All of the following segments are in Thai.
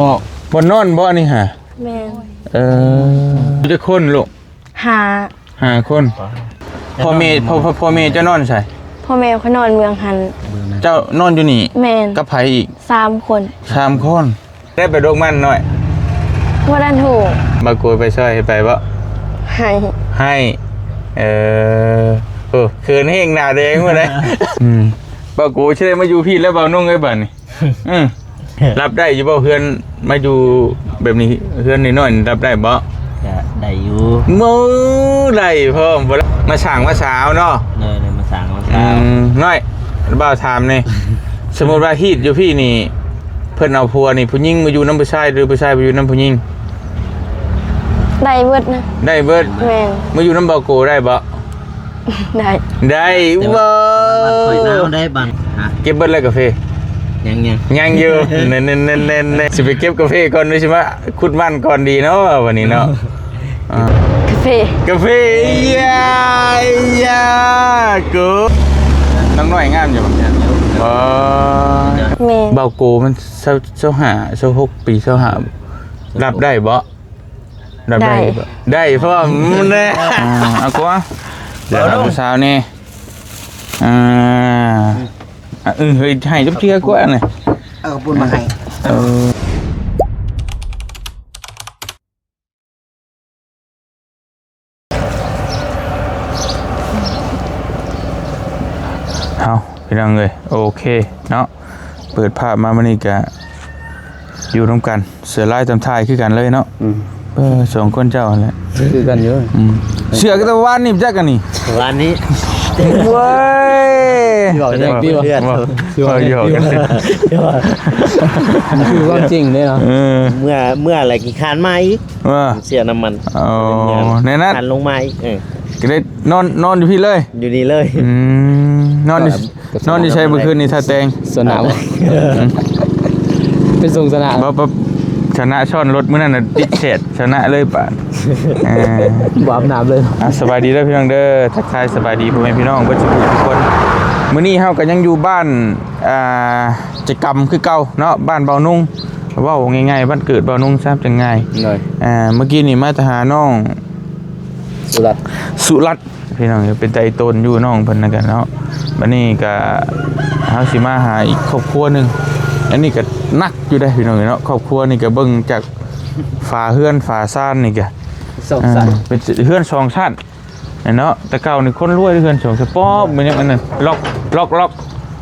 นอกบนนอนบ่นี่ฮะแม่จะคนลูกหาคนพ่อเมย์เจ้านอนใส่พ่อแม่เขานอนเมืองหันเจ้านอนอยู่นี่แม่กับไผอีก3 คนได้ไปโรงมันหน่อยว่าด้านถูกบากูไปช่วยไปบ่ให้เขินเฮงหน้าแดงมาเลยบากูใช่มาอยู่พี่แล้วเบานุ่งไอ้บ้านนี่รับได้อยู่บ่เพื่อนมาอยู่แบบนี้เพื่อนน้อยๆรับได้บ่ได้อยู่มือได้เพิ่มมาสั่งมาสาวเนาะเลยมาสั่งมาสาวน้อยบ่าวถามนี่สมมติว่าฮีดอยู่พี่นี่เพิ่นเอาผัวนี่ผู้หญิงมาอยู่น้ำผู้ชายหรือผู้ชายมาอยู่น้ำผู้หญิงได้เบิดนะได้เบิดแม่มาอยู่น้ำบ่าวโกได้บ่ได้บ่ค่อยน้าได้บังเก็บเบิดเลยกาแฟยังอยู่เน้นสิไปเก็บกาแฟก่อนด้วยใช่ไหมขุดมันก่อนดีเนาะวันนี้เนาะกาแฟยากูน้องน้อยงามอยู่มั้งเบาโกมันเช้าหาเช้า6 ปีเช้าหารับได้บ่รับได้เพราะมันเนี่ยเอากูเดี๋ยวเราสาวนี่เฮ้ยให้จุ๊บเชื่อกูอันนี้ปุ้นมาให้เอาพี่น้องเลยโอเคเนาะเปิดภาพมามันนี่กะอยู่ร่วมกันเสือลายตำทายคือกันเลยเนาะ2 คนเจ้าแหละคือกันเยอะเสือกันตะวันนี่จักกันนี่วันนี้เว้ยบอกอย่างที่ว่าคือว่าจริงเลยเนาะเมื่ออะไรกี่คานมาอีกเสียน้ำมันในนั้นคานลงมาอีกก็ได้นอนอยู่พี่เลยอยู่นี่เลยนอนที่ใช้เมื่อคืนนี่ท่าแตงสนามเป็นทรงสนามชนะช่อนรถมื้อนั้นน่ะติดเศษชนะเลยป่ะบาปน้ำเลยสบายดีเด้อพี่น้องเด้อทักทายสบายดีพ่อแม่พี่น้องเบิดทุกคนมื้อนี้เฮาก็ยังอยู่บ้านกิจกรรมคือเก่าเนาะบ้านเบานุ่งเว้าง่ายๆบ้านเกิดเบานุ่งทราบจังง่ายเมื่อกี้นี่มาหาน้องสุรัตน์พี่น้องเป็นใจตนอยู่น้องเพิ่นนั่นกันเนาะบัดนี้ก็เฮาสิมาหาอีกครอบครัวนึงอันนี้ก็นักอยู่ได้พี่น้องเนาะครอบครัวนี่ก็เบิ่งจากฝาเฮือนฝาซ่านนี่ก็เป็นเฮือน2 ชั้นเนาะแต่เก่านี่คนรวยเฮือน2 ชั้นป๊อบมันยังอันนั้นล็อก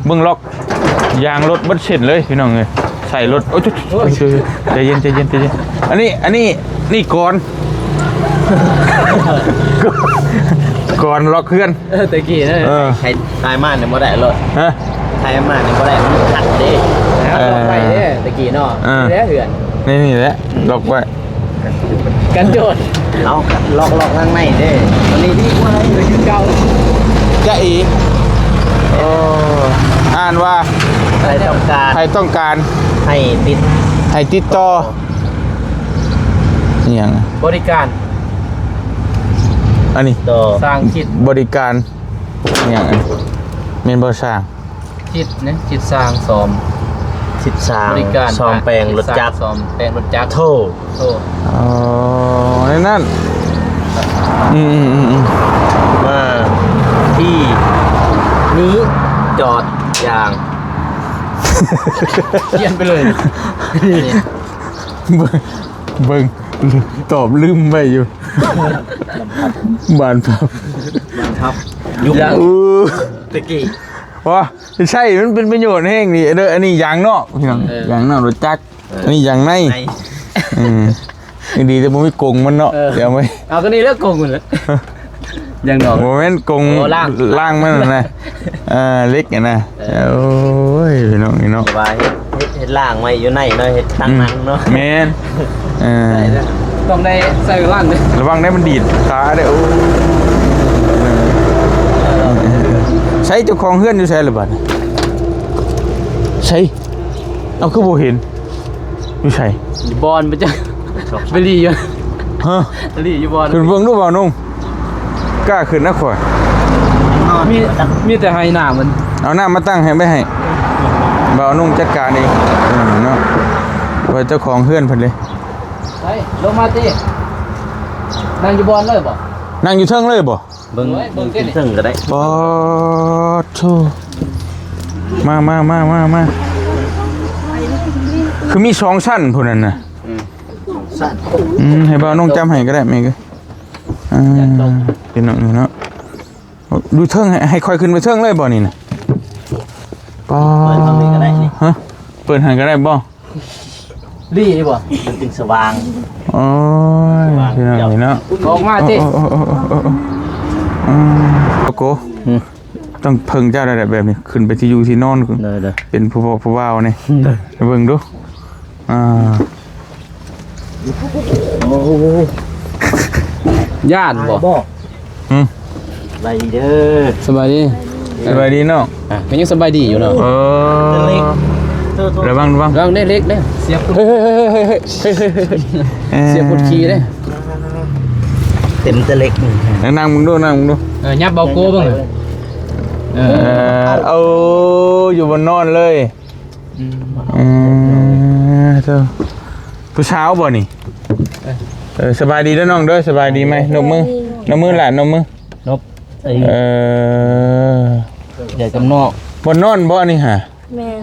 เบิ่งล็อกยางรถบ่เช่นเลยพี่น้องเอ้ยใส่รถโอ้ยใจเย็นอันนี้นี่ก่อนล็อกเฮือนตะกี้นะใครตายมาเนี่ยบ่ได้รถใครมาเนี่ยบ่ได้มันขัดเด้ล็อกไว้เด้ตะกี้เนาะนี่แหละเฮือนนี่แหละล็อกไว้กันโจรเอาล็อกข้างในเด้วันนี้ดีกว่าเลยคือเก่าจะอีอ่านว่าใครต้องการให้ติดต่ออย่างบริการอันนี้สร้างจิตบริการอย่างเมนบริษัทจิตนะจิตสร้างซ้อมบริการซ้อมแปลงรถจักรโทในนั้นมาที่นี้จอดอย่างเขียนไปเลยเบิ่งตอบลืมไปอยู่บานครับยุบตะกี้ว่าใช่มันเป็นประโยชน์แห้งนี่อันนี้ยางนอกยางนอกรถจักรอันนี้ยางในดีแต่ผมไม่กงมันเนาะเดี๋ยวไม่เอาก็นี่เลิกกงหมดเลยยังดอกโมเมนต์กงล่างมันนะเล็กนะโอ้ยพี่น้องนี่เนาะว่าเฮ็ดล่างไว้อยู่ในเนาะเฮ็ดตั้งนั่งเนาะแมนต้องได้ใส่ล่างเลยระวังได้มันดีดขาได้โอ้ใช้เจ้าของเฮือนอยู่ใช่หรือเปล่าใช่เอาคือโบเห็นอยู่ใช่บอลไปจ้ะไปรีอยู่รีอยู่บอลขึ้นเบื้องดูบ่าวนุ่งกล้าขึ้นนะข่อยมีแต่ให้หน้ามันเอาหน้ามาตั้งให้ไม่ให้บ่าวนุ่งจัดการเองเนาะ ว่าเจ้าของเฮือนเพิ่นเลย ไปลงมาตินั่งอยู่บนเลยบ่ นั่งอยู่เทิงเลยบ่ เบิ่งซึ่งก็ได้ ปอโธ่มาคือมีสองชั้นพุ่นนั่นน่ะ สั่น ให้บ่าวน้องจำให้ก็ได้แม่ก็เป็นน้องนี่เนาะดูเทิงให้ค่อยขึ้นไปเทิงเลยบ่นี่น่ะปอ เปิดทางนี้ก็ได้นี่ ฮะเปิดให้ก็ได้บ่ รีนี่บ่มันจึงสว่าง โอ้ยเป็นน้องนี่เนาะ ออกมาติ โอ้โหต้องเพิ่งเจ้าได้แบบนี้ขึ้นไปที่อยู่ที่นอน เด้อ เป็นผู้ว่าวนี่ไปเบิ่งดูญาติบ่ ไปเด้อ สบายดี สบายดีเนาะ เป็นยังสบายดีอยู่เนาะ ระวัง เราได้เล็กเด้เสียบเฮ้ยเสียบกดขี่เด้ เต็มจะเล็ก นั่งมึงดู ยับเบาโก้บ้างเอาอยู่บนนอนเลยเจ้าผู้เช้าบ่นี่สบายดีแล้วน้องเด้อสบายดีไหมนกมือหลานนกมือน บไอ้ ใหญ่กำนอกบนนอนบ่นี่ฮะ แม่น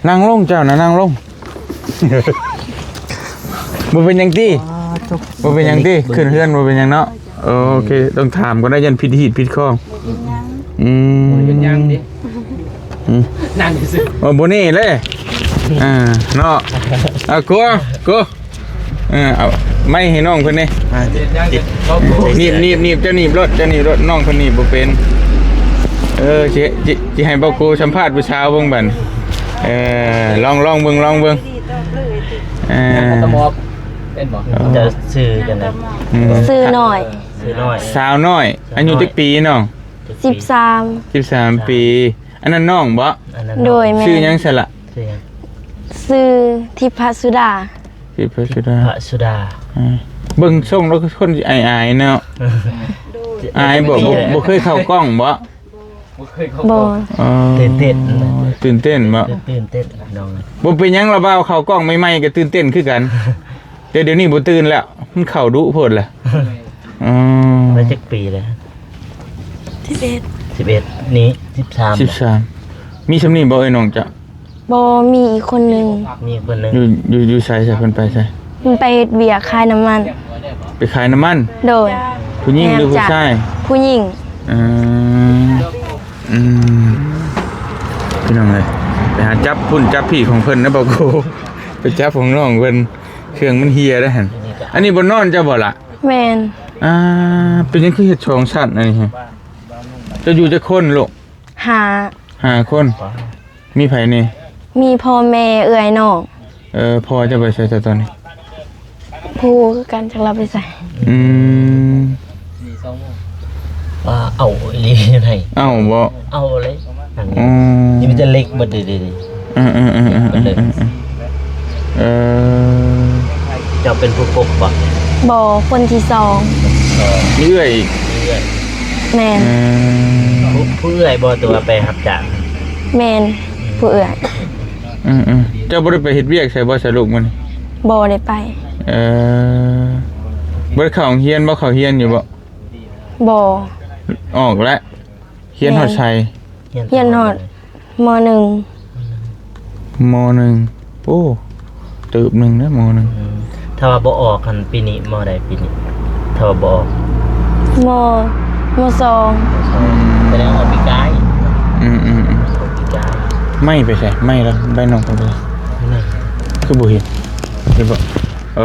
นั่งลงเจ้านะนั่งลงบ่เป็นหยังตี้บ่เป็นหยังตี้ขึ้นเฮือนบ่เป็นหยังเนาะโอเคต้องถามก็ได้ยันผิดหีดผิดข้องเป็นยังดินั่งสิ โอ้บ่นี่เลยเนาะกูเอาไม่ให้น้องเพิ่นนี่ ติด หนีบจะหนีบรถน้องเพิ่นหนีบบ่เป็นสิให้บ่กูสัมภาษณ์ผู้ชาวเบิ่งบัดลองเบิ่งตะมอบเป็นบ่ จะซื้อกันนะ ซื้อหน่อย ซื้อน้อย สาวน้อยอายุจักปีน้อง 13 ปีอันนั้นน้องบ่ โดยแม่ ชื่อหยังซะล่ะ ซื้อทิพสุดา สิพระสุดา พระสุดา เบิ่งส่งแล้วคนอายเนาะอายบ่เคยเข้ากล้องบ่ บ่ ตื่นเต้น ตื่นเต้นบ่ ตื่นเต้นน้อง บ่เป็นหยังละบ่าวเข้ากล้องใหม่ๆก็ตื่นเต้นคือกันเดี๋ยวนี้บ่ตื่นแล้วมันเข้าดุโพดล่ะแล้วจักปีเลย 11นี้13 มีสำนีบ่เอ้ยน้องจ๊ะ บ่มีอีกคนหนึง มีคนนึง อยู่ไสเพิ่นไปไส มันไปเฮ็ดเวียกขายน้ำมัน ไปขายน้ำมัน โดย ผู้หญิงหรือผู้ชาย ผู้หญิง พี่น้องเลยไปหาจับพุ่นจับพี่ของเพิ่นนะบ่กูไปจับของน้องเพิ่นเครื่องมันเฮียได้หั่นอันนี้บ่นอนเจ้าบ่ล่ะ แม่น เป็นยังคือเฮ็ดช่องชั้นอันนี้ฮะจะอยู่จักคนลูก หา 5คนมีไผนี่ มีพ่อแม่เอื้อยน้อง พ่อจะไปใส่ตอนนี้ ผู้คือกันจักเราไปใส่ ว่าเอาอีหลีไหน เอ้าบ่ เอาเลยนี่มันจะเล็กบ่ดีจะเป็นผู้ปกบ่ บ่คนที่สอง มีเอื้อยอีก แม่น ผู้เอื้อยบ่ตัวไปรับจ้าง แม่นผู้เอื้อย เจ้าบ่ได้ไปเฮ็ดเวียกใส่บ่ใส่ลูกมัน บ่ได้ไป บ่ได้เข้าโรงเรียนบ่เข้าเรียนอยู่บ่ บ่ ออกแล้วเรียนฮอดชัย เรียนฮอดม .1 ม.1 โอ้ตึบหนึงนะม.1 ถ้าว่าบ่ออกกันปีนี้มใดปีนี้ถ้าว่าบ่ออก ม แสดงว่าปีกาย ปีกาย ไม่ไปใช่ไม่แล้วใบน้องไปเลยคือบ่เห็นเห็นบ่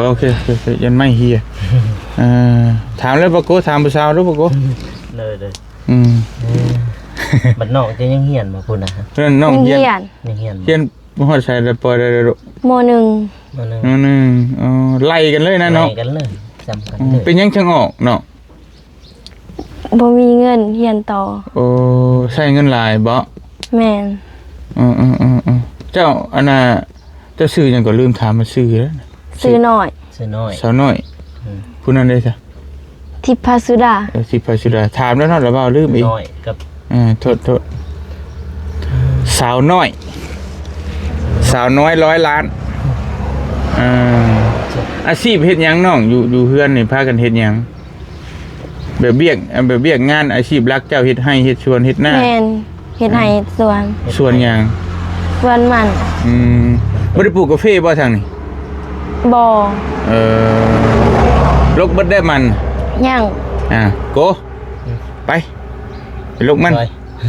โอเคยันไม่เฮียถามแล้วบ่โกถามผู้สาวดูบ่โกเลย บัด นอกจะยังเฮียนมาพุ่นนะฮะ เพิ่นน้องเฮียน ยังเฮียน เฮียนบ่ฮอดใส่แล้วปล่อยได้ลูก ม .1 ไล่กันเลยนะเนาะ ไล่กันเลยจำกันเลย เป็นหยังจังออกเนาะ บ่มีเงินเรียนต่อ โอ้ใช้เงินหลายบ่ แม่น เจ้าอันน่ะเจ้าชื่อหยังก็ลืมถามมาชื่อแล้ว ซื้อหน่อย ซื้อน้อย สาวน้อยผู้นั้นได้ซะ ทิพสุดา สิพาสุดาถามแล้วเนาะแล้วบ่าวลืมอีก น้อยกับ โทษสาวน้อย สาวน้อย100 ล้านอาชีพเฮ็ดหยังน้องอยู่เฮือนนี่พากันเฮ็ดหยังแบบเบียกงานอาชีพรักเจ้าเฮ็ดให้เฮ็ดสวนเฮ็ดหน้า แม่นเฮ็ดให้สวน สวนหยัง สวนมัน บ่ได้ปลูกกาแฟบ่ทางนี้ บ่ ลกเบิดได้มัน ยัง โกไปลกมัน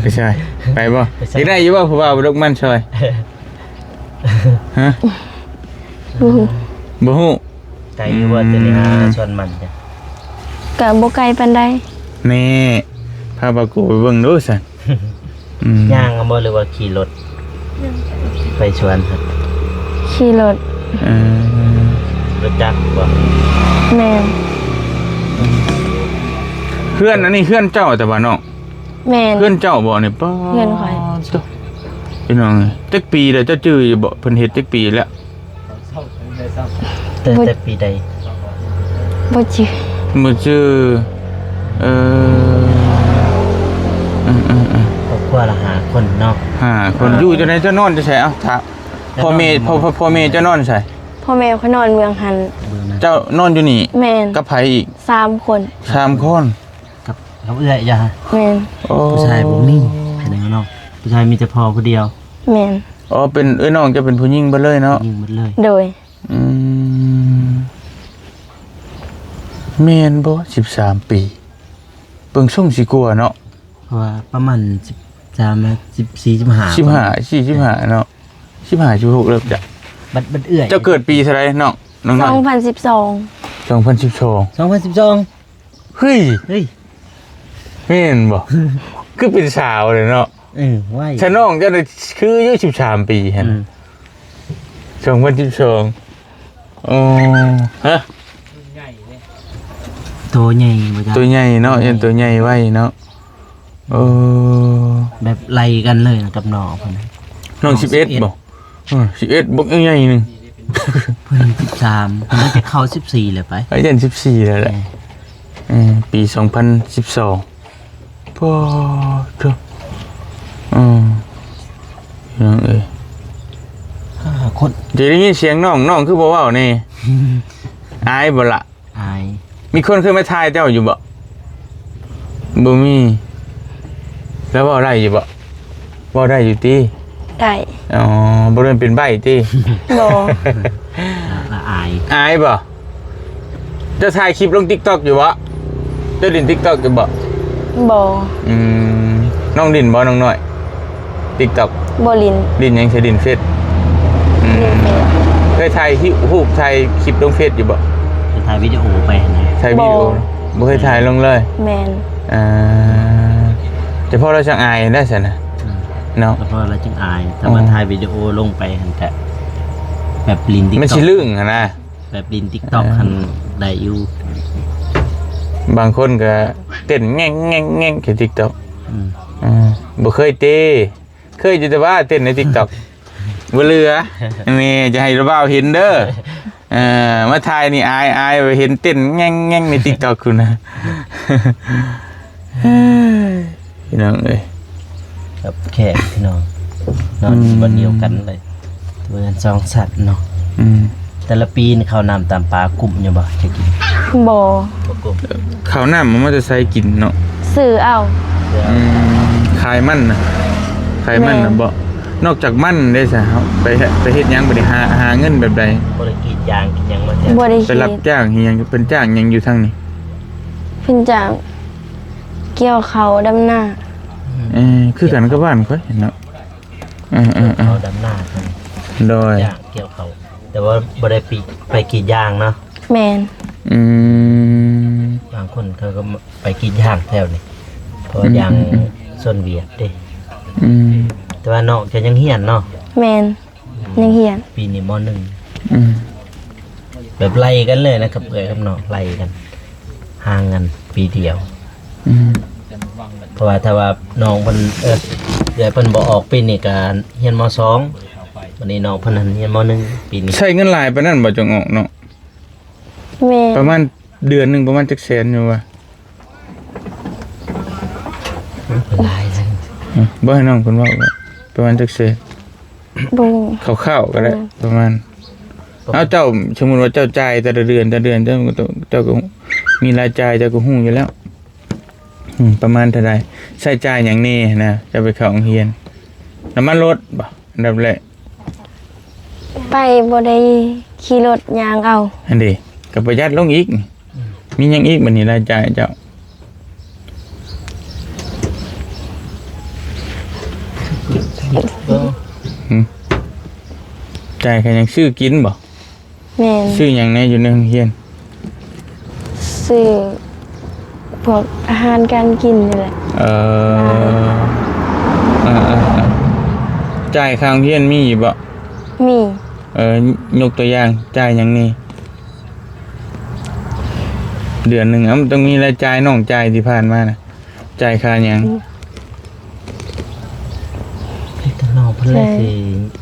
ไปใช่ไปบ่สิได้อยู่บ่ผู้ว่าลกมันซอยฮะบ่ฮู้ ไก่อยู่ว่าจะนี่ชวนมันจ้ะ ก็บ่ไกลปานใด นี่พาบาโกไปเบิ่งดูซั่น ย่างบ่หรือว่าขี่รถไปชวนครับ ขี่รถ รถจักรบ่ แม่น เพื่อนอันนี้เพื่อนเจ้าแต่ว่าน้อง แม่น เพื่อนเจ้าบ่เนี่ยป้า เพื่อนข่อย พี่น้องจักปีแล้วเจ้าจื้ออยู่บ่เพิ่นเฮ็ดจักปีแล้ว แต่ปีใด บ่จื้อ บ่จื้อครอบครัวละ5คนเนาะ คนอยู่จังได๋เจ้านอนจะใส่เอ้าถามพ่อแม่เจ้านอนใส่ พ่อแม่เขานอนเมืองหัน เจ้านอนอยู่นี่ แม่น กับไผอีก 3 คน 3 คน กับเอื้อยจ้ะ แม่น ผู้ชายบ่มีภายในเนาะผู้ชายมีแต่พ่อผู้เดียว แม่น อ๋อเป็นน้องจะเป็นผู้หญิงเบ่เลยเนาะ ยิงหมดเลย โดย แม่นบ่13 ปีเบิ่งส่งสิกลัวเนาะ เพราะว่าประมาณ13 14 15เนาะ15 16เริ่มจ้ะ บัดเอื้อย เจ้าเกิดปีเท่าไหร่น้องน้อง2012 2012 2012 เฮ้ย เฮ้ย แม่นบ่ คือเป็นสาวเลยเนาะ ว่า ฉันน้องเจ้าน่ะคืออายุ13 ปีหั่น2012อ๋อฮะ ตัวใหญ่บ่จ้ะ ตัวใหญ่เนาะยันตัวใหญ่ไว้เนาะแบบไล่กันเลยนะกับน้องเพิ่น น้อง11บ่11บ่ใหญ่นึง เพิ่น13เพิ่นน่าจะเข้า14แล้วไป อายุ14แล้วแหละปี2012พอเถอะยังเอ้ย คน เดี๋ยวได้ยินเสียงน้องคือบ่เว้านี่ อายบ่ล่ะ อาย มีคนเคยมาทายเจ้าอยู่บ่บ่มีแล้วเว้าได้อยู่บ่เว้าได้อยู่ติ ได้ อ๋อบ่ได้เป็นใบ้ติ บ่ ละอาย อายบ่เจะถ่ายคลิปลง TikTok อยู่บ่เจ้าดิน TikTok อยู่บ่ บ่ น้องดินบ่น้องน้อย TikTok บ่ลิน ดินยังใช้ดินเฟซ ลินเฟซ เคยถ่ายรูปถ่ายคลิปลงเฟซอยู่บ่ จะถ่ายวิดีโอไปนะ ถ่ายวิดีโอบ่เคยถ่ายลงเลย แม่น แต่พอเราจังอายได้ซั่นน่ะเนาะ แล้วพอเราจึงอายถ้ามาถ่ายวิดีโอลงไปหันกะแบบลิน TikTok มันสิลึงอะนะ แบบลิน TikTok หันได้อยู่ บางคนก็เต้นแง่งๆแค่ TikTok บ่เคยเต้เคยอยู่แต่ว่าเต้นใน TikTok บ่เหลือนี่จะให้ระบ่าวเห็นเด้อมาถ่ายนี่อายไปเห็นเต้นแง่งๆใน TikTok คุณนะพี่น้องเอ้ย กับแขกพี่น้องนอนบนเดียวกันเลยตัวกัน2สัตว์เนาะแต่ละปีนี่เขานำตามปลากลุ่มอยู่บ่จะกิน บ่ บ่กลุ่ม ข้าวหน้ามันจะใส่กินเนาะ ซื้อเอา ขายมันนะขายมันนะบ่นอกจากมันได้ซะเฮาไปเฮ็ดหยังบ่ได้หาเงินแบบใด บ่ได้กรีดยางกินหยังมาแท้ บ่ได้ ไป คิด รับจ้างเฮียงเป็นจ้างหยังอยู่ทางนี้ เพิ่นจ้างเกี่ยวเขาดำหน้า คือกันกับบ้านค่อยเนาะเขาดำหน้ากัน โดย ยางเกี่ยวเขาแต่ว่าบ่ได้ไปกรีดยางเนาะ แม่น บางคนเขาก็ไปกรีดยางแถวนี้เพราะยางส่วนเวียดเด้แต่ว่าน้องจะยังเฮียนเนาะ แม่นยังเฮียน ปีนี้ม.1แบบไล่กันเลยนะครับเอ้ยกับน้องไล่กันห่างกันปีเดียวเพราะว่าถ้าว่าน้องเพิ่นเดี๋ยวเพิ่นบ่ออกปีนี้ก็เฮียนม.2วันนี้น้องเพิ่นเฮียนม.1ปีนี้ ใช้เงินหลายปานนั้นบ่จังออกเนาะ แม่น ประมาณเดือนนึงประมาณจักแสนอยู่ว่า หลายจัง บ่ให้น้องเพิ่นเว้าว่าประมาณจักแสน บุง เข้าๆก็ได้ประมาณเอาเจ้าสมมุติว่าเจ้าจ่ายแต่ละเดือนเจ้าก็มีรายจ่ายเจ้าก็ฮู้อยู่แล้วประมาณเท่าใดใช้จ่ายหยังนี่นะจะไปเข้าโรงเรียนน้ำมันรถบ่อันดับแรก ไปบ่ได้ขี่รถยางเอา อันนี้ก็ประหยัดลงอีกมีหยังอีกบัดนี้รายจ่ายเจ้า จ่ายแค่ยังซื้อกินบ่ แม่น ซื้อหยังแหน่อยู่ในโรงเรียน ซื้อพวกอาหารการกินนี่แหละ เอ่อจ่ายค่าโรงเรียนมีอยู่บ่ มี ยกตัวอย่างจ่ายหยังนี่เดือนหนึงมันต้องมีรายจ่ายน้องจ่ายที่ผ่านมาน่ะจ่ายค่าหยัง แต่น้องเพิ่นเลยสิ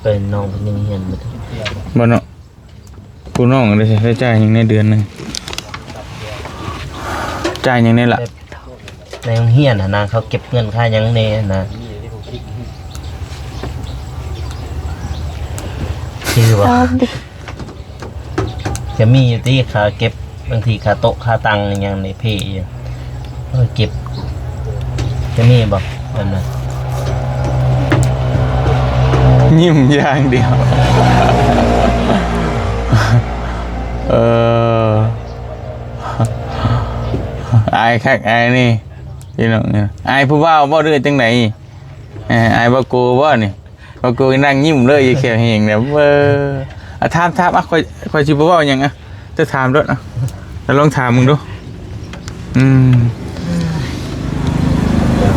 เป็นน้องเพิ่นยังเฮียนบ่ได้ บ่เนาะกูน้องได้ใช้จ่ายหยังในเดือนหนึงจ่ายหยังนี่ล่ะ ในโรงเรียนน่ะนะเขาเก็บเงินค่าหยังแน่นะชื่อว่า ตอบดิ จะมีอยู่ที่ค่าเก็บบางทีค่าโต๊ะค่าตังค์อย่างในเพย์อยู่เก็บจะมีบ่อันนั้น ยิ้มอย่างเดียว อายคักอายนี่พี่น้องเนี่ยอายผู้บ่าวบ่เด้อจังไดอายบ่โกบ่นี่บ่โกนั่งยิ้มเลยอยู่แค่เฮงเนี่ยถามค่อยสิบ่เว้าหยังจะถามด้วยแล้วลองถามมึงดู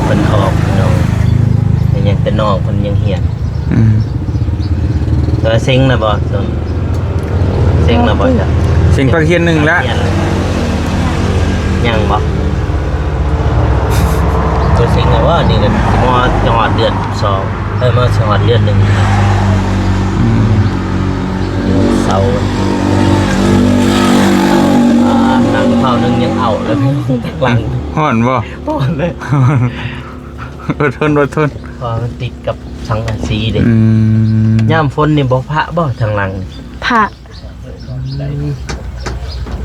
เป็นออกน้องยังเป็นน้องเพิ่นยังเฮียนเซ็งนะบ่ส่วนเซ็งนะบ่จ้ะ สิ่งประเคียนหนึ่งละ ยังบ่ตัวเซ็งนะว่านี่ก็มอจังหวัดเดือน2มาจังหวัดเดือน1เสาร์หนังเผานึงยังเอาแล้วหลัง ห่อนบ่ ห่อนเลย อดทน พอมันติดกับสังกะสีเด้ย่ามฝนนี่บ่พระบ่ทางหลังนี่ ผัก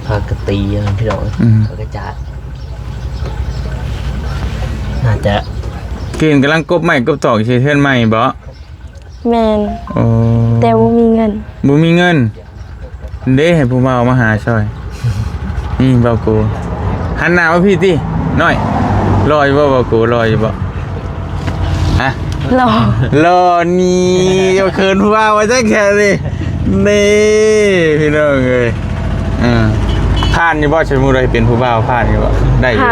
พากระตีนะพี่น้องพากระจาดน่าจะ กินกำลังกบใหม่กบตอกเทือนใหม่บ่ แม่น โอ้ แต่บ่มีเงิน บ่มีเงินเด้ให้ผู้บ่าวมาหาช่วยนี่บ่าวกูหันหน้ามาพี่ติน้อยรออยู่บ่บ่าวกูรออยู่บ่ฮะ รอ รอนี่จะเขินผู้บ่าวว่าจังแค่นี้นี่พี่น้องเอ้ยผ่านอยู่บ่สมมุติว่าเป็นผู้บ่าวผ่านอยู่บ่ได้อยู่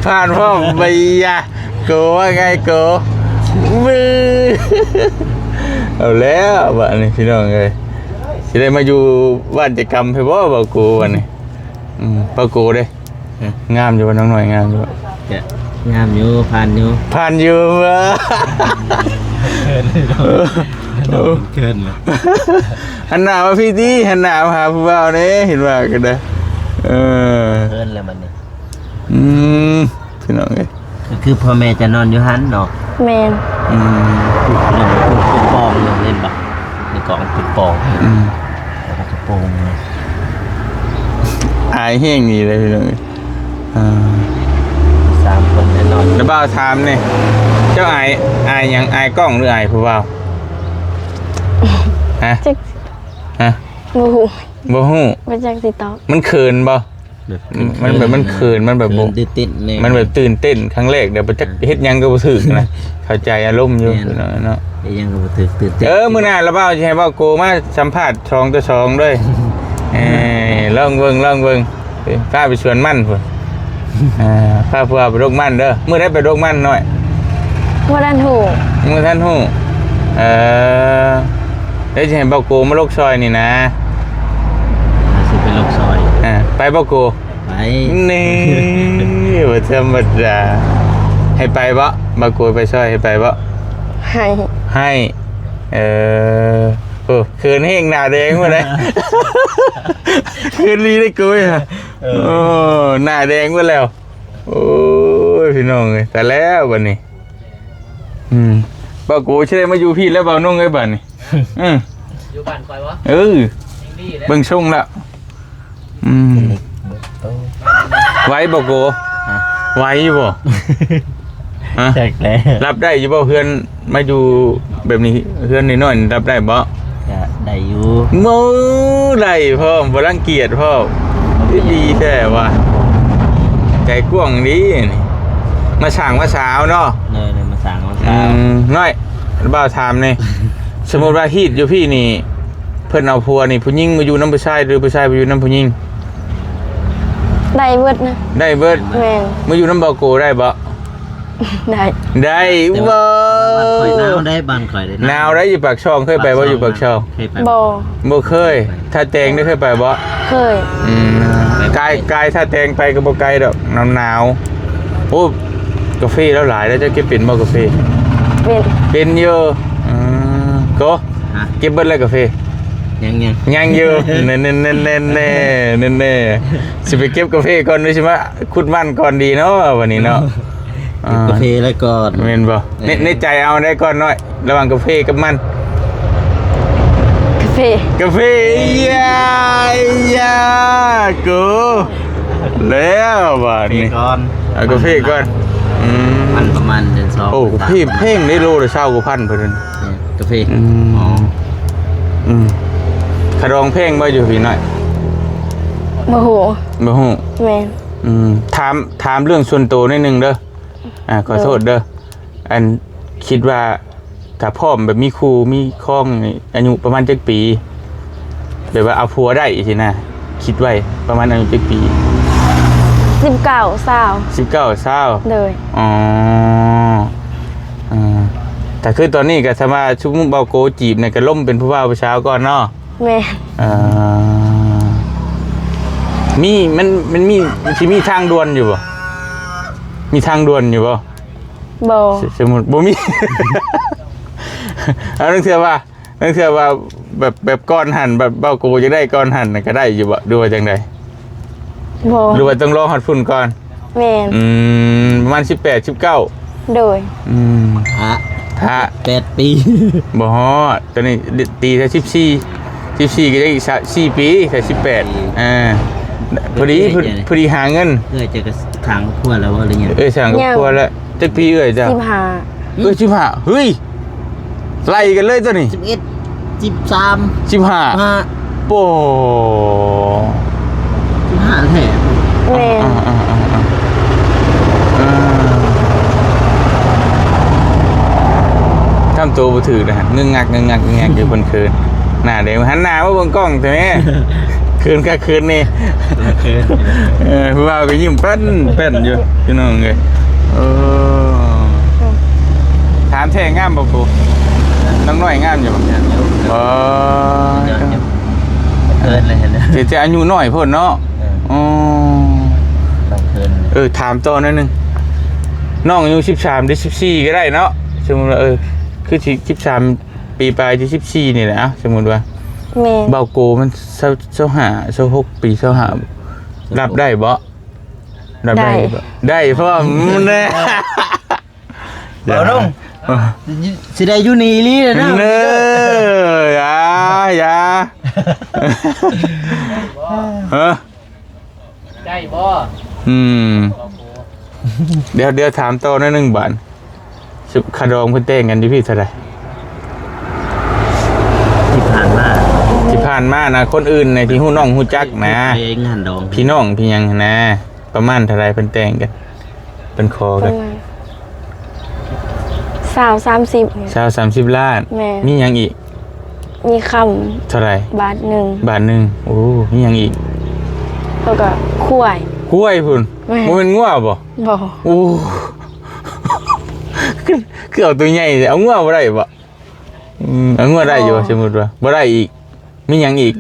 ผ่านพ่อใบยาโกว่าไงโกมือเอาแล้วบัดนี้พี่น้องเอ้ยสิได้มาอยู่บ้านจักรรมให้บ่บ่กูวันนี้บ่กูเด้งามอยู่บ่น้องหน่อยงามอยู่บ่ จะงามอยู่ผ่านอยู่ ผ่านอยู่บ่ เกินเลย หันหน้ามาพี่ติหันหน้ามาหาผู้บ่าวเด้เห็นว่าก็ได้เกินแล้วมันนี่ พี่น้องเอ้ย คือพ่อแม่จะนอนอยู่หันเนาะ แม่น พูดเรื่องพูดปองเรื่องเล่นบ่ในกล่องพูดปองแล้วก็จะโปง อายแห้งนี่เลยพี่น้องเอ้ย3คนแน่นอน แล้วบ่าวถามนี่เจ้าอายหยังอายกล้องหรืออายผู้บ่าวฮะ จัก ฮะ บ่ฮู้ บ่ฮู้ บ่จักสิตอบ มันเขินบ่มันแบบมันเขินมันแบบบ่ ติดๆนี่ มันแบบตื่นเต้นครั้งแรกเดี๋ยวบ่จักเฮ็ดหยังก็บ่ถึกนะเข้าใจอารมณ์อยู่เนาะ ยังก็บ่ตื่นเต้น มื้อหน้าละบ่าวสิให้บ่าวโกมาสัมภาษณ์2ต่อ2ด้วยลองเบิ่งพาไปสวนมันพุ่นพาผู้ว่าไปดอกมันเด้อมื้อใดไปดอกมันหน่อย บ่ทันฮู้ มื้อท่านฮู้เดี๋ยวสิให้บ่าวโกมาลกซอยนี่นะ สิไปลกซอย ไปบ่าวโก ไป นี่ว่าธรรมดาให้ไปบ่บาโกยไปช่วยให้ไปบ่ ให้โอ้คืนเฮงหน้าแดงหมดเลยคืนรีได้กุยอ่ะโอ้หน้าแดงหมดแล้วโอ้ยพี่น้องเอ้ยแต่แล้ววันนี้ บ่าวโกใช่มาอยู่พี่แล้วบ่าวนุ่งไอ้บัดนี่อือ อยู่บ้านคอยวะ เออ ยังดีแล้ว เบิ่งช่งแล้วไหว้บ่าวโกไหว้อยู่บ่ฮะ แจกแล้ว รับได้อยู่บ่เพื่อนมาอยู่แบบนี้เพื่อนน้อยๆรับได้บ่ จะได้อยู่ โมได้พ่อมบ่รังเกียจพ่อดีแท้ว่ะใจกว้างดีนี่มาช่างมาสาวเนาะ เลยมาสั่งมา อื สาว น้อยบ่าวถามนี่ สมมุติว่าฮีดอยู่พี่นี่ เพิ่นเอาผัวนี่ผู้หญิงมาอยู่นำผู้ชายหรือผู้ชายไปอยู่นำผู้หญิง ได้เบิดนะ ได้เบิด แม่น มาอยู่นำบ่าวโกได้บ่ ได้ ได้ แต่ บ่ บ้านข่อยหนาวได้บ้านข่อยได้ หนาวได้อยู่ปากช่องเคยไปบ่อยู่ปากช่อง เคยไป บ่ บ่เคย ถ้าแตงได้เคยไปบ่ เคย กายถ้าแตงไปก็บ่ไกลดอกหนาวโอ้กาแฟแล้วหลายแล้วจะเก็บเป็นบ่กาแฟ เป็น เป็นอยู่ก็ ฮะ เก็บเบิดเลยกาแฟ ยัง ยังอยู่เน่สิไปเก็บกาแฟก่อนด้วยใช่ไหมคุดมันก่อนดีเนาะวันนี้เนาะ กาแฟแล้วก่อน เมนบ่ในใจเอาได้ก่อนหน่อย ระหว่างกาแฟกับมัน กาแฟ กาแฟยากูแล้วบ่ กาแฟ นี่ ก่อน เอากาแฟก่อน มันประมาณเดือนสอง โอ้พี่เพ่งได้โลละ20,000เพิ่น กาแฟ อ๋อขะดองเพ่งบ่อยู่พี่น้อย บ่ฮู้ บ่ฮู้ แม่น ถามเรื่องส่วนตัวนิดนึงเด้อขอโทษเด้ออันคิดว่าถ้าพร้อมแบบมีครูมีครองนี่อายุประมาณจักปีแบบว่าเอาผัวได้สินะคิดไว้ประมาณอายุจักปี 19 20 19 20 เลย อ๋อแต่คือตอนนี้ก็สามารถชุมเบาโกจีบเนี่ยก็ล่มเป็นผู้บ่าวผู้สาวก่อนเนาะ แม่น มีมันมีที่มีทางด่วนอยู่บ่มีทางด่วนอยู่บ่ บ่ สมมุติบ่มี เอาเชื่อว่าแบบก้อนหั่นแบบเบ้ากูจะได้ก้อนหั่นน่ะก็ได้อยู่บ่ดูว่าจังได๋ บ่ หรือว่าต้องรอฮอดฝุ่นก่อน แม่น ประมาณ18 19 โดย ถ้า 8 ปี บ่ฮอดตอนนี้ตีแค่14ก็ได้อีก4ปีแค่18พอดีหาเงิน เพื่อจะกระถางขั้วแล้วว่าอะไรเงี้ย สั่งกับครัวแล้วจักปีจ้ะ 15 15เฮ้ยไล่กันเลยตัวนี้ 11 13 15 5 โป้ 15แท้ แม่น ทำตัวบ่ถือนะงึงงักอยู่บนคืนหน้าเดี๋ยวหันหน้ามาบนกล้องใช่ไหมคืนก็คืนนี่ผู้บ่าวก็ยิ้มแป้นอยู่พี่น้องเลยถามแท้งามบ่ปูน้องน้อยงามอยู่บ่อ๋อ เกินเลยเห็นไหม จะอายุน้อยพุ่นเนาะอ๋อ ต้องเกิน ถามต่อนิดนึงน้องอายุ13หรือ14ก็ได้เนาะสมมุติว่าคือ13ปีปลายที่14นี่แหละสมมุติว่า แม่น เบาโกมัน26ปี25รับได้บ่รับได้บ่ได้เพราะว่ามันแน่ เอาน้องสิได้อยู่นี่ลีนะ เน้อย่าได้บ่ เดี๋ยวถามต่อนิดนึงบาทคาดองเพิ่นแต่งกันอยู่พี่เท่าไหร่ ที่ผ่านมา นะคนอื่นในที่ฮู้น้องฮู้จักนะ ไปงานดอง พี่น้องพี่หยังนะประมาณเท่าไหร่เพิ่นแต่งกันเป็นคอ ป กั ระ น มาณ20 30 20-30 ล้าน แม่ มีหยังอีก มีค เท่าไหร่ ำบาทหนึ่ง บาทหนึงโอ้มีหยังอีก แล้วก็คุ้ย กล้วยพุ่น แม่ บ่แม่นงัวบ่ บ่ โอ้ คือเอาตัวใหญ่เอางัวบ่ได้บ่เอางัวได้อยู่สมมุติว่าบ่ได้อีกมีหยังอีก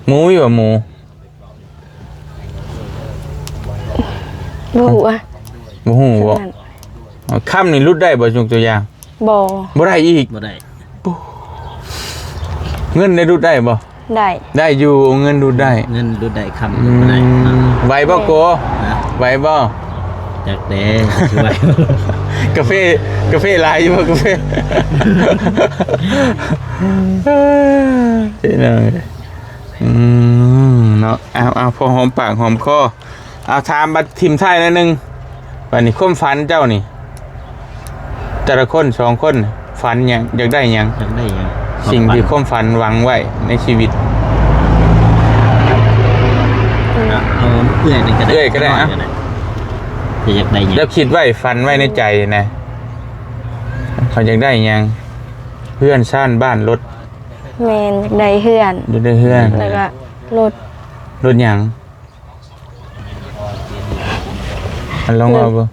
หมูอยู่บ่หมู บ่ฮู้อะ บ่ฮู้บ่ นั่น คำนี่รุดได้บ่ยกตัวอย่าง บ่ บ่ได้อีก บ่ได้ เงินได้รุดได้บ่ ได้ ได้อยู่เงินรุดได้ เงินดูได้คำบ่ได้ ไหวบ่โก นะ ไหวบ่ ใจ จากแดงช่วย กาแฟลายอยู่บ่กาแฟเจ๋งเลยเนาะเอาพอหอมปากหอมคอเอาถามบัดทีมไทยหน่อยนึงวันนี้ความฝันเจ้านี่แต่ละคน2คนฝันหยังอยากได้หยัง อยากได้หยัง สิ่งที่ความฝันหวังไว้ในชีวิต เอาเอื้อยนี่ก็ได้ เอื้อยก็ได้นะ จะอยากได้หยัง แล้วคิดไว้ฝันไว้ในใจนะเขาอยากได้หยังเพื่อนซ่านบ้านรถ แมนอยากได้เฮือน อยากได้เพื่อน แล้วก็รถ รถหยังอันลองเอาบ่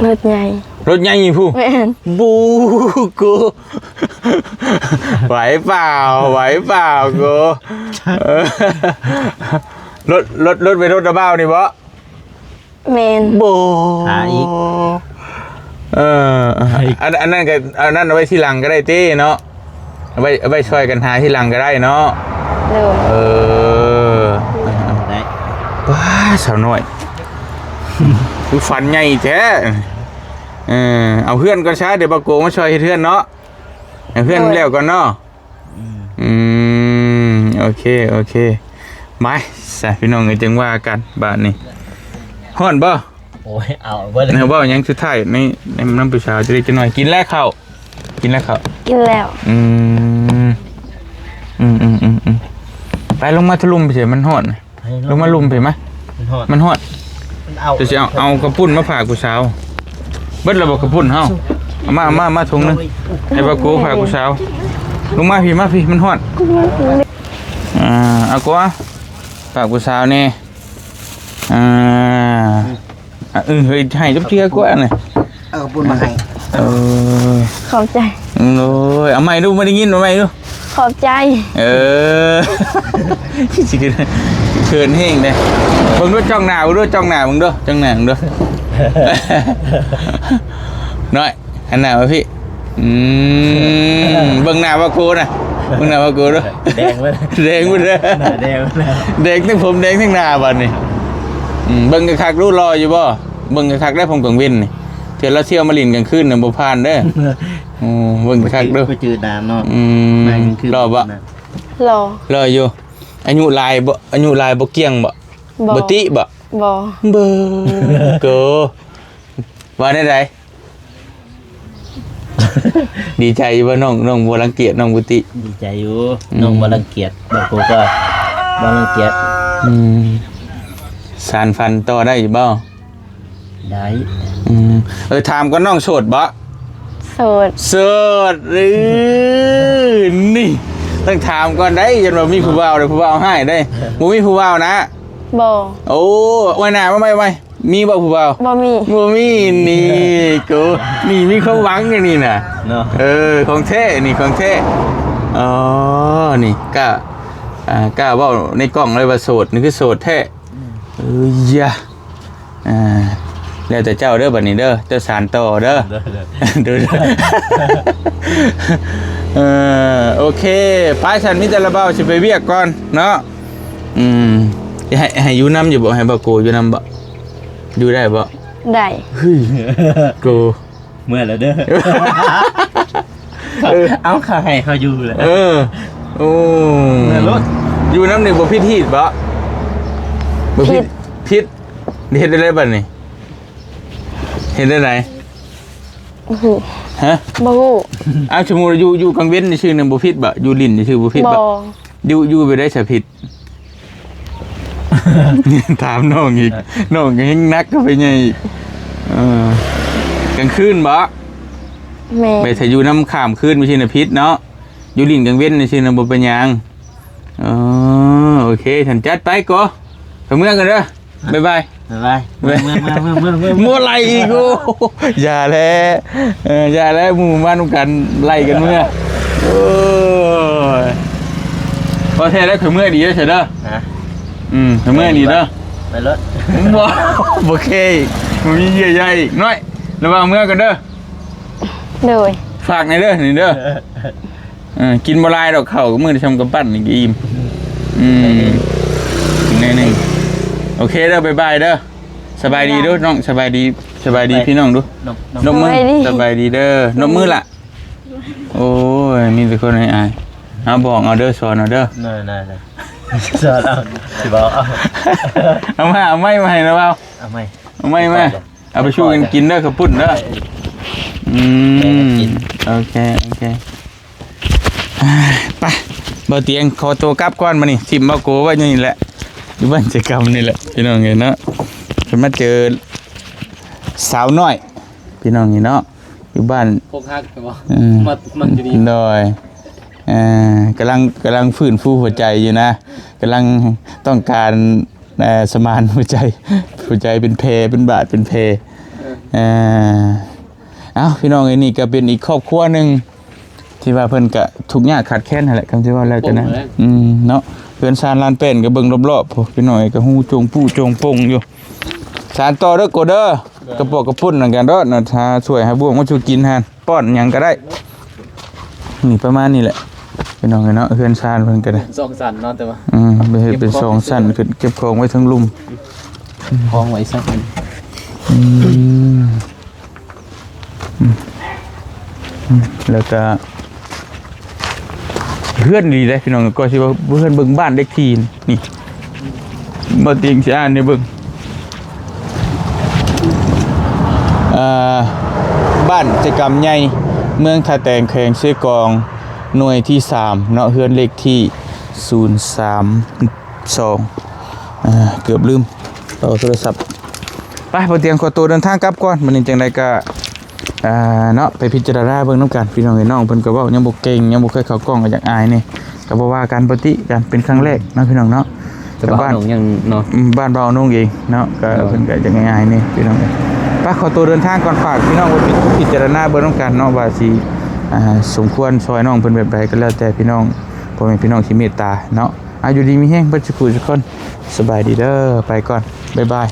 รถใหญ่ รถใหญ่ผู้ แมน บูกูไหวเปล่ากูเออรถไปรถระเบ้านี่บ่ แมน โบ หาอีก อันนั้นก็อันนั้นเอาไว้ที่หลังก็ได้เต้เนาะเอาไว้ช่วยกันหาที่หลังก็ได้เนาะ โดย ได้ ว้าสาวน้อยคือฝันใหญ่แท้เอาเพื่อนก่อนช้าเดี๋ยวบาโกมาช่วยให้เพื่อนเนาะเอาเพื่อนแล้วก่อนเนาะโอเคมาสะพี่น้องจังว่ากันบาทนี้ฮ้อนบ่ โอ้ยเอาเบิด เนาะบ่ยังสุดท้ายในน้ำผู้ชายจะได้จะหน่อยกินแล้วข้าว กินแล้ว ไปลงมาทะลุมไปเฉยมันฮ้อนลงมาลุมไปมั้ยมันฮ้อน เอา จะเอากระปุ่นมาฝากผู้สาวเบิดระบบกระปุ่นเฮาเอามาถุงนึงให้บาโกฝากผู้สาวลงมาพี่มันฮ้อนเอากูฝากผู้สาวนี่เฮ้ยให้จับเชือกกูอันน่ะ เอาบุญมาให้ ขอบใจ โอ้ยเอาใหม่ดูไม่ได้ยินเอาใหม่ดู ขอบใจ สิเขินแห้งเลยเบิ่งด้วยจ้องหน้ามึงด้วยจ้องหน้ามึงด้วยน้อยอันหน้ามาพี่เบิ่งหน้าว่ากูนะเบิ่งหน้าว่ากูด้วย แดงเว้ย แดงหมดเลย หน้าแดงแล้ว แดงทั้งผมแดงทั้งหน้าบัดนี่เบิ่งกระคักรู้รออยู่บ่เบิ่งกระคักได้ผมกังเว้นนี่เถื่อเราเที่ยวมาลินกลางคืนน่ะบ่ผ่านเด้อเบิ่งกระคักเด้อ ไปจืดน้ำเนาะ รอบ่ รอ อยู่อายุลายบ่เกี่ยงบ่ บ่ บ่ติบ่ บ่ เบอโกว่าได้ไดดีใจว่าน้องบ่รังเกียจน้องบุติ ดีใจอยู่น้องบ่รังเกียจบางคนก็บ่รังเกียจ สานฟันต่อได้อยู่บ่ ได้ ถามก่อนน้องโสดบ่ โสด โสดนี่ต้องถามก่อนได้ยันว่ามีผู้บ่าวได้ผู้บ่าวให้ได้บ่มีผู้บ่าวนะ บ่ โอ้ไว้หน้าไม่มีบ่ผู้บ่าว บ่มี บ่มีนี่กูนี่มีความหวังอย่างนี้น่ะ เนาะ ของแท้นี่ของแท้อ๋อนี่กล้าเว้าในกล้องเลยว่าโสดนี่คือโสดแท้ยะแล้วแต่เจ้าเด้อบัดนี้เด้อเจ้าสานต่อเด้อเด้อโอเคป้าฉันมีแต่ละเบ้าสิไปเวียกก่อนเนาะให้อยู่นำอยู่บ่ให้บ่โกอยู่นำบ่อยู่ได้บ่ ได้ เฮ้ยโก เมื่อแล้วเด้อเอาข้าให้เขาอยู่เลย โอ้ เมื่อรถ อยู่น้ำหนึ่งบ่พิษฮีดบ่บ่พิษเห็นได้ไรบัดนี่เห็นได้ไหน โอ้โห ฮะ บ่ฮู้ อ้าวสมมุติอยู่กลางเว้นนี่ชื่อหนึงบ่พิษบ่อยู่ลิ้นนี่ชื่อบ่พิษ บ่ บ่อยู่ไปได้สะพิษ ถามน้องอีกน้องก็ยังนักก็ไปไงอีกกลางคืนบ่ แม่ ไปถ้าอยู่น้ำข้ามคืนไม่ใช่น่ะพิษเนาะอยู่ลิ้นกลางเว้นนี่ชื่อน่ะบ่เป็นหยังโอเคฉันจัดไปก็ไปเมื่อกันเด้อบ๊ายบาย ไปเมื่อ มัวไล่อีกโอ้อย่าแล้วหมู่บ้านกันไล่กันเมื่อโอ้ยพอแท้แล้วคือเมื่อดีแล้วใช่เด้อ ฮะ คือเมื่อดีเด้อ ไปรถ ว้าวโอเคมันมีเยื่อใยอีกน้อยระวังเมื่อกันเด้อ โดย ฝากในเด้อนี่เด้อกินบ่ลายดอกเข่าก็มือทำกับปั้นนี่ก็อิ่มนี่โอเคเด้อบ๊ายบายเด้อ สบายดีเด้อน้องสบายดีพี่น้องดู นก นกมือสบายดีเด้อนกมือล่ะโอ้ยมีแต่คนให้อายเอาบอกเอาเด้อสอนเอาเด้อ นั่นๆสอนเอาสิบอกเอา เอาไม่มาให้นะเปล่า เอาไหม เอาไม่มาเอาไปช่วยกันกินเด้อข้าวปุ้นเด้อโอเคไปบ่เตียงขอตัวกลับก่อนมานี่สิมบ่โกไว้นี่แหละอยู่บ้านเจกรรมนี่แหละพี่น้องเห็นเนาะเพิ่นมาเจอสาวน้อยพี่น้องเห็นเนาะอยู่บ้าน พกฮักไปบ่ มันจะดีโดยกำลังฟื้นฟูหัวใจอยู่นะกำลังต้องการสมานหัวใจเป็นเพเป็นบาทเป็นเพเอ้าพี่น้องไอ้นี่ก็เป็นอีกครอบครัวหนึ่งที่ว่าเพิ่นก็ทุกข์ยากขาดแคลนนั่นแหละคำที่ว่าแล้วกันนะเนาะเพื่อนซานลานเป็นก็เบิ่งรอบๆพวกพี่น้อยก็ฮู้จงผู้จงปงอยู่สารต่อเด้อโกเด้อกระปอกกระปุ่นนั่นกันเด้อนะถ้าช่วยให้บ่วงมาชูกินหั่นป้อนหยังก็ได้นี่ประมาณนี้แหละพี่น้องเนาะเพื่อนซานเพิ่นก็ได้ สองสันเนาะแต่ว่า ไปเฮ็ดเป็นสองสั้นขึ้นเก็บของไว้ทั้งลุ่ม คล้องไว้สัก แล้วก็เพื่อนดีเลยพี่น้องก็สิว่าเพื่อนเบิ่งบ้านเด็กทีนี่บ่ติงสิอ่านนี่เบิ่งบ้านกิจกรรมใหญ่เมืองท่าแตงแขวงเสกองหน่วยที่3เนาะเฮือนเลขที่032เกือบลืมเอาโทรศัพท์ไปบ่เตียงขอตัวเดินทางกลับก่อนมื้อนี้จังได๋ก็เนาะไปพิจารณาเบิ่งนำกันพี่น้องน้องเพิ่นก็เว้ายังบ่เก่งยังบ่เคยเข้ากล้องก็อยากอายนี่ก็บ่ว่ากันปกติกันเป็นครั้งแรกเนาะพี่น้องเนาะ แต่บ้านหนองยังเนาะ บ้านเบานุ่งเองเนาะก็เพิ่นก็จะง่ายๆนี่พี่น้องไปขอตัวเดินทางก่อนฝากพี่น้องไว้พิจารณาเบิ่งนำกันเนาะว่าสิสมควรซอยน้องเพิ่นแบบใดก็แล้วแต่พี่น้องพ่อแม่พี่น้องที่เมตตาเนาะอยู่ดีมีแฮงเบิดทุกคนสบายดีเด้อไปก่อนบ๊ายบาย